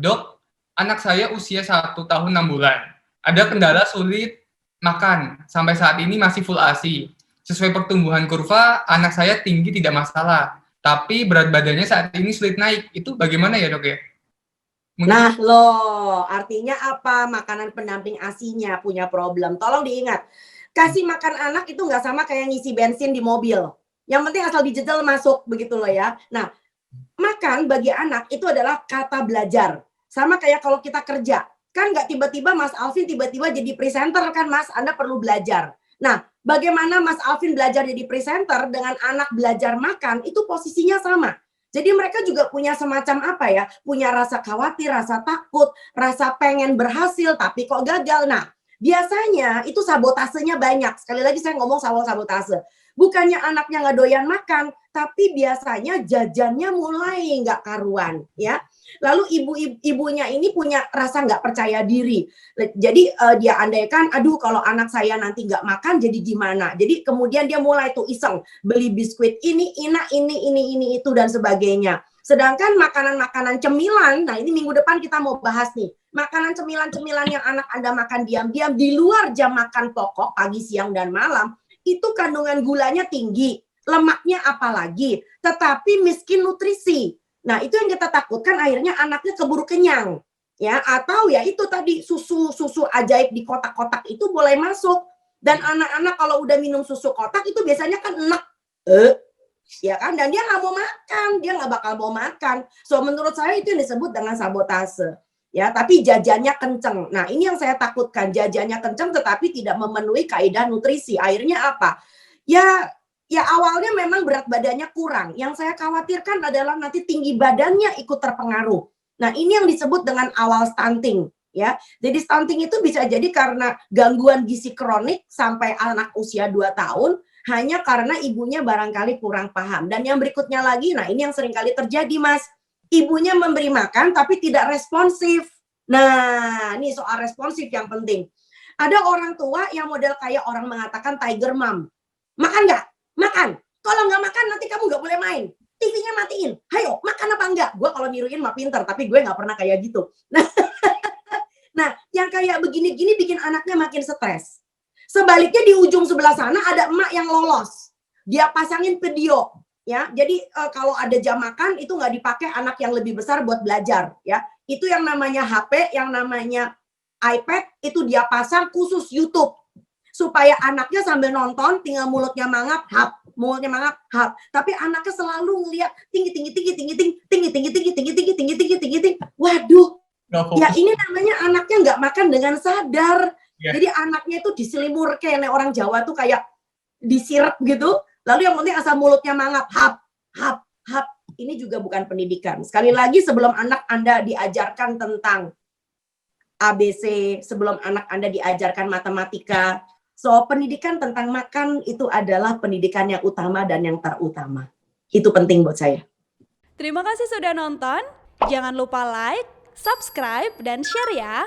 "Dok, anak saya usia 1 tahun 6 bulan. Ada kendala sulit makan, sampai saat ini masih full ASI. Sesuai pertumbuhan kurva, anak saya tinggi tidak masalah, tapi berat badannya saat ini sulit naik. Itu bagaimana ya, Dok, ya?" Nah loh, artinya apa? Makanan pendamping ASI-nya punya problem. Tolong diingat, kasih makan anak itu nggak sama kayak ngisi bensin di mobil. Yang penting asal dijedel masuk, begitu loh ya. Nah, makan bagi anak itu adalah kata belajar. Sama kayak kalau kita kerja. Kan nggak tiba-tiba Mas Alvin tiba-tiba jadi presenter kan Mas, Anda perlu belajar. Nah, bagaimana Mas Alvin belajar jadi presenter dengan anak belajar makan, itu posisinya sama. Jadi mereka juga punya semacam apa ya, punya rasa khawatir, rasa takut, rasa pengen berhasil tapi kok gagal. Nah, biasanya itu sabotasenya banyak. Sekali lagi saya ngomong soal sabotase. Bukannya anaknya nggak doyan makan, tapi biasanya jajannya mulai nggak karuan, ya. Lalu ibunya ini punya rasa nggak percaya diri. Jadi dia andaikan, aduh kalau anak saya nanti nggak makan jadi gimana. Jadi kemudian dia mulai tuh iseng beli biskuit ini itu dan sebagainya. Sedangkan makanan-makanan cemilan, nah ini minggu depan kita mau bahas nih. Makanan cemilan-cemilan yang anak Anda makan diam-diam di luar jam makan pokok pagi, siang, dan malam, itu kandungan gulanya tinggi, lemaknya apalagi, tetapi miskin nutrisi. Nah, itu yang kita takutkan akhirnya anaknya keburu kenyang. Ya, atau ya itu tadi susu ajaib di kotak-kotak itu boleh masuk. Dan anak-anak kalau udah minum susu kotak itu biasanya kan enak. Ya kan, dan dia nggak mau makan, dia nggak bakal mau makan. So menurut saya itu yang disebut dengan sabotase. Ya, tapi jajannya kenceng. Nah, ini yang saya takutkan, jajannya kenceng tetapi tidak memenuhi kaidah nutrisi. Akhirnya apa? Ya awalnya memang berat badannya kurang. Yang saya khawatirkan adalah nanti tinggi badannya ikut terpengaruh. Nah, ini yang disebut dengan awal stunting. Ya, jadi stunting itu bisa jadi karena gangguan gizi kronik sampai anak usia 2 tahun hanya karena ibunya barangkali kurang paham. Dan yang berikutnya lagi, nah ini yang sering kali terjadi, Mas. Ibunya memberi makan tapi tidak responsif. Nah, ini soal responsif yang penting. Ada orang tua yang model kayak orang mengatakan tiger mom. Makan nggak? Makan. Kalau nggak makan nanti kamu nggak boleh main. TV-nya matiin. Hayo, makan apa enggak? Gue kalau niruin mah pinter, tapi gue nggak pernah kayak gitu. Nah, yang kayak begini-gini bikin anaknya makin stres. Sebaliknya di ujung sebelah sana ada emak yang lolos. Dia pasangin video. Ya, jadi kalau ada jam makan itu nggak dipakai anak yang lebih besar buat belajar. Ya, itu yang namanya HP, yang namanya iPad itu dia pasang khusus YouTube. Supaya anaknya sambil nonton tinggal mulutnya mangap, hap, mulutnya mangap, hap. Tapi anaknya selalu ngelihat tinggi. Waduh. Ya ini namanya anaknya nggak makan dengan sadar. Jadi anaknya itu diselimur kayak orang Jawa tuh kayak disirep gitu. Lalu yang penting asal mulutnya mangap, hap. Ini juga bukan pendidikan. Sekali lagi sebelum anak Anda diajarkan tentang ABC, sebelum anak Anda diajarkan matematika, so, pendidikan tentang makan itu adalah pendidikan yang utama dan yang terutama. Itu penting buat saya. Terima kasih sudah nonton. Jangan lupa like, subscribe, dan share ya.